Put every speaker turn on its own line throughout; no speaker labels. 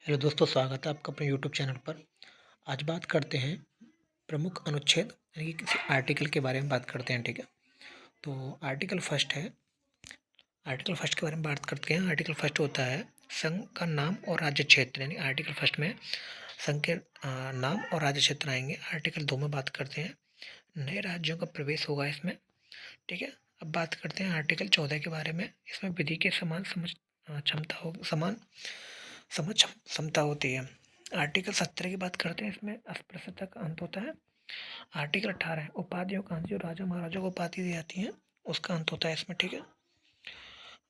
Hello दोस्तों, स्वागत है आपका अपने यूट्यूब चैनल पर। आज बात करते हैं प्रमुख अनुच्छेद यानी कि किसी आर्टिकल के बारे में बात करते हैं, ठीक है। तो आर्टिकल फर्स्ट के बारे में बात करते हैं। आर्टिकल फर्स्ट होता है संघ का नाम और राज्य क्षेत्र, यानी आर्टिकल फर्स्ट में संघ के नाम और राज्य क्षेत्र आएंगे। आर्टिकल 2 में बात करते हैं नए राज्यों का प्रवेश होगा इसमें, ठीक है। अब बात करते हैं आर्टिकल 14 के बारे में। इसमें विधि के समान समझ क्षमता होती है। आर्टिकल 17 की बात करते हैं, इसमें अस्पृश्यता का अंत होता है। आर्टिकल 18 उपाधियों का अंत, जो राजा महाराजा को उपाधि दी जाती है उसका अंत होता है इसमें, ठीक है।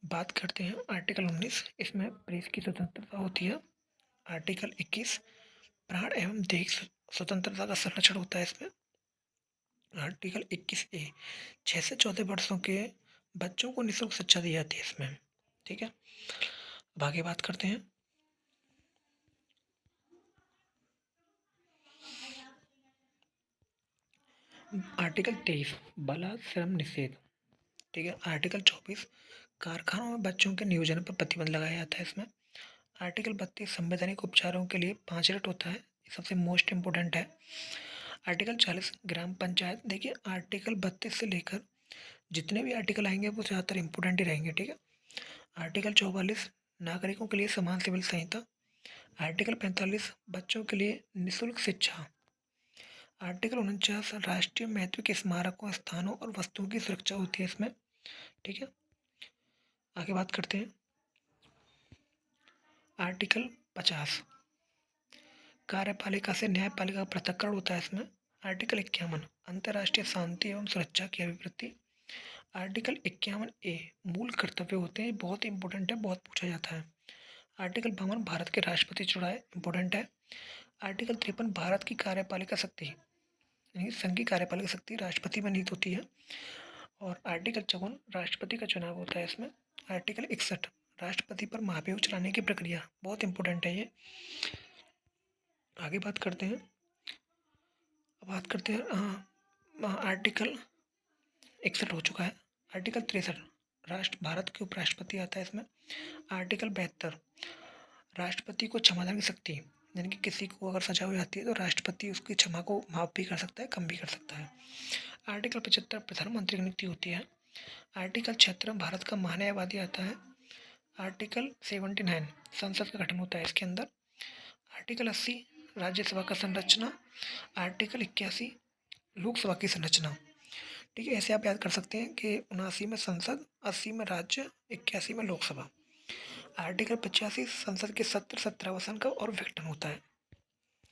बात करते हैं आर्टिकल 19, इसमें प्रेस की स्वतंत्रता होती है। आर्टिकल 21 प्राण एवं देह स्वतंत्रता का संरक्षण होता है इसमें। आर्टिकल 21A 6 से 14 वर्षों के बच्चों को निःशुल्क शिक्षा दी जाती है इसमें, ठीक है। अब आगे बात करते हैं आर्टिकल 23 बाल श्रम निषेध, ठीक है। आर्टिकल 24 कारखानों में बच्चों के नियोजन पर प्रतिबंध लगाया जाता है इसमें। आर्टिकल 32 संवैधानिक उपचारों के लिए 5 रेट होता है, ये सबसे मोस्ट इम्पोर्टेंट है। आर्टिकल 40 ग्राम पंचायत। देखिए, आर्टिकल 32 से लेकर जितने भी आर्टिकल आएंगे वो ज़्यादातर इंपॉर्टेंट ही रहेंगे, ठीक है। आर्टिकल 44 नागरिकों के लिए समान सिविल संहिता। आर्टिकल 45 बच्चों के लिए निःशुल्क शिक्षा। आर्टिकल 49 राष्ट्रीय महत्व के स्मारकों, स्थानों और वस्तुओं की सुरक्षा होती है इसमें, ठीक है। आगे बात करते हैं आर्टिकल 50 कार्यपालिका से न्यायपालिका का पृथक्करण होता है इसमें। आर्टिकल 51 अंतर्राष्ट्रीय शांति एवं सुरक्षा की अभिवृद्धि। आर्टिकल 51A मूल कर्तव्य होते हैं, बहुत इंपॉर्टेंट है, बहुत पूछा जाता है। आर्टिकल 52 भारत के राष्ट्रपति चुनाव इंपॉर्टेंट है। आर्टिकल 53 भारत की कार्यपालिका शक्ति, यानी संघ की कार्यपालिका शक्ति राष्ट्रपति में निहित होती है। और आर्टिकल 54 राष्ट्रपति का चुनाव होता है इसमें। आर्टिकल 61 राष्ट्रपति पर महाभियोग चलाने की प्रक्रिया, बहुत इंपॉर्टेंट है ये। आगे बात करते हैं आर्टिकल 61 हो चुका है। आर्टिकल 63 भारत के उपराष्ट्रपति आता है इसमें। आर्टिकल 72 राष्ट्रपति को क्षमादान की शक्ति, यानी कि किसी को अगर सजा हो जाती है तो राष्ट्रपति उसकी क्षमा को माफ भी कर सकता है, कम भी कर सकता है। आर्टिकल 75 प्रधानमंत्री की नियुक्ति होती है। आर्टिकल 76 भारत का महान्यायवादी आता है। आर्टिकल 79 संसद का गठन होता है इसके अंदर। आर्टिकल 80 राज्यसभा का संरचना। आर्टिकल 81 लोकसभा की संरचना, ठीक है। ऐसे आप याद कर सकते हैं कि 79 में संसद, 80 में राज्य, 81 में लोकसभा। आर्टिकल 85 संसद के सत्र सत्रावसान का और विघटन होता है,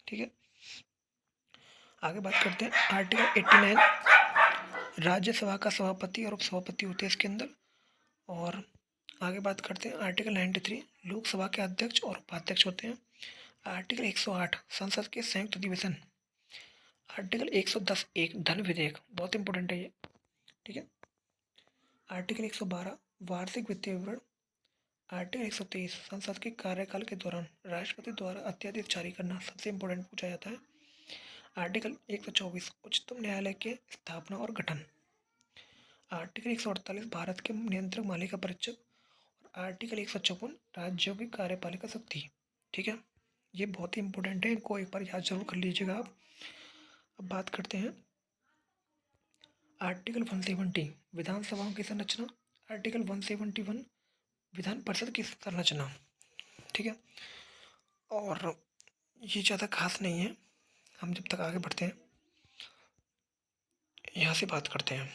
ठीक है। आगे बात करते हैं आर्टिकल 89 राज्यसभा का सभापति और उपसभापति होते हैं इसके अंदर। और आगे बात करते हैं आर्टिकल 93 लोकसभा के अध्यक्ष और उपाध्यक्ष होते हैं। आर्टिकल 108 संसद के संयुक्त अधिवेशन। आर्टिकल 110 एक धन विधेयक, बहुत इंपॉर्टेंट है ये, ठीक है। आर्टिकल 112 वार्षिक वित्तीय विवरण। आर्टिकल 123 संसद के कार्यकाल के दौरान राष्ट्रपति द्वारा अध्यादेश जारी करना, सबसे इंपॉर्टेंट पूछा जाता है। आर्टिकल 124 उच्चतम न्यायालय के स्थापना और गठन। आर्टिकल 148 भारत के नियंत्रक मालिका परीक्षक। और आर्टिकल 154 राज्यों की कार्यपालिका शक्ति, ठीक है। ये बहुत ही इंपॉर्टेंट है, इनको एक बार याद जरूर कर लीजिएगा आप। अब बात करते हैं आर्टिकल 170 विधानसभाओं की संरचना। आर्टिकल 171 विधान परिषद की संरचना, ठीक है। और ये ज़्यादा खास नहीं है, हम जब तक आगे बढ़ते हैं यहाँ से बात करते हैं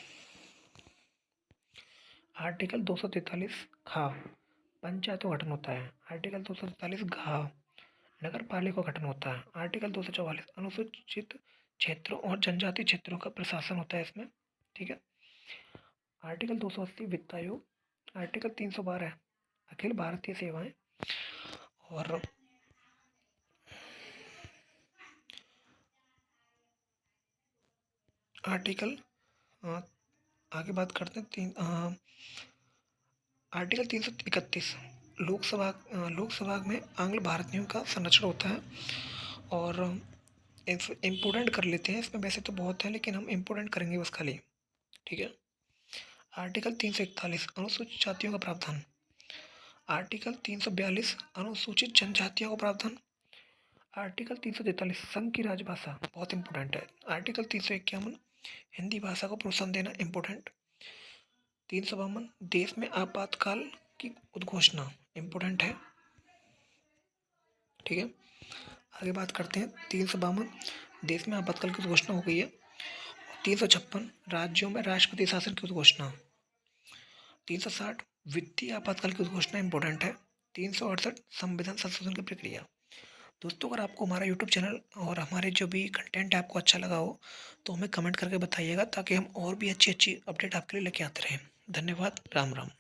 आर्टिकल 243 खा पंचायतों का गठन होता है। आर्टिकल 243 घा नगर पालिका का गठन होता है। आर्टिकल 244 अनुसूचित क्षेत्रों और जनजाति क्षेत्रों का प्रशासन होता है इसमें, ठीक है। आर्टिकल 280 वित्त आयोग। आर्टिकल 312 अखिल भारतीय सेवाएं। और आर्टिकल आगे बात करते हैं आर्टिकल 331 लोकसभा में आंग्ल भारतीयों का संरक्षण होता है। और इम्पोर्टेंट कर लेते हैं इसमें, वैसे तो बहुत है लेकिन हम इम्पोर्टेंट करेंगे बस खाली, ठीक है। आर्टिकल 341 अनुसूचित जातियों का प्रावधान। आर्टिकल 342 अनुसूचित जनजातियों का प्रावधान। आर्टिकल 343 संघ की राजभाषा, बहुत इंपॉर्टेंट है। आर्टिकल 351 हिंदी भाषा को प्रोत्साहन देना, इंपॉर्टेंट। 352 देश में आपातकाल की उद्घोषणा, इंपॉर्टेंट है। ठीक है, आगे बात करते हैं। 352 देश में आपातकाल की उद्घोषणा हो गई है। 356 राज्यों में राष्ट्रपति शासन की उद्घोषणा। 360 वित्तीय आपातकाल की उद्घोषणा, इंपॉर्टेंट है। 368 संविधान संशोधन की प्रक्रिया। दोस्तों, अगर आपको हमारा यूट्यूब चैनल और हमारे जो भी कंटेंट है आपको अच्छा लगा हो तो हमें कमेंट करके बताइएगा, ताकि हम और भी अच्छी अच्छी अपडेट आपके लिए लेके आते रहें। धन्यवाद। राम राम।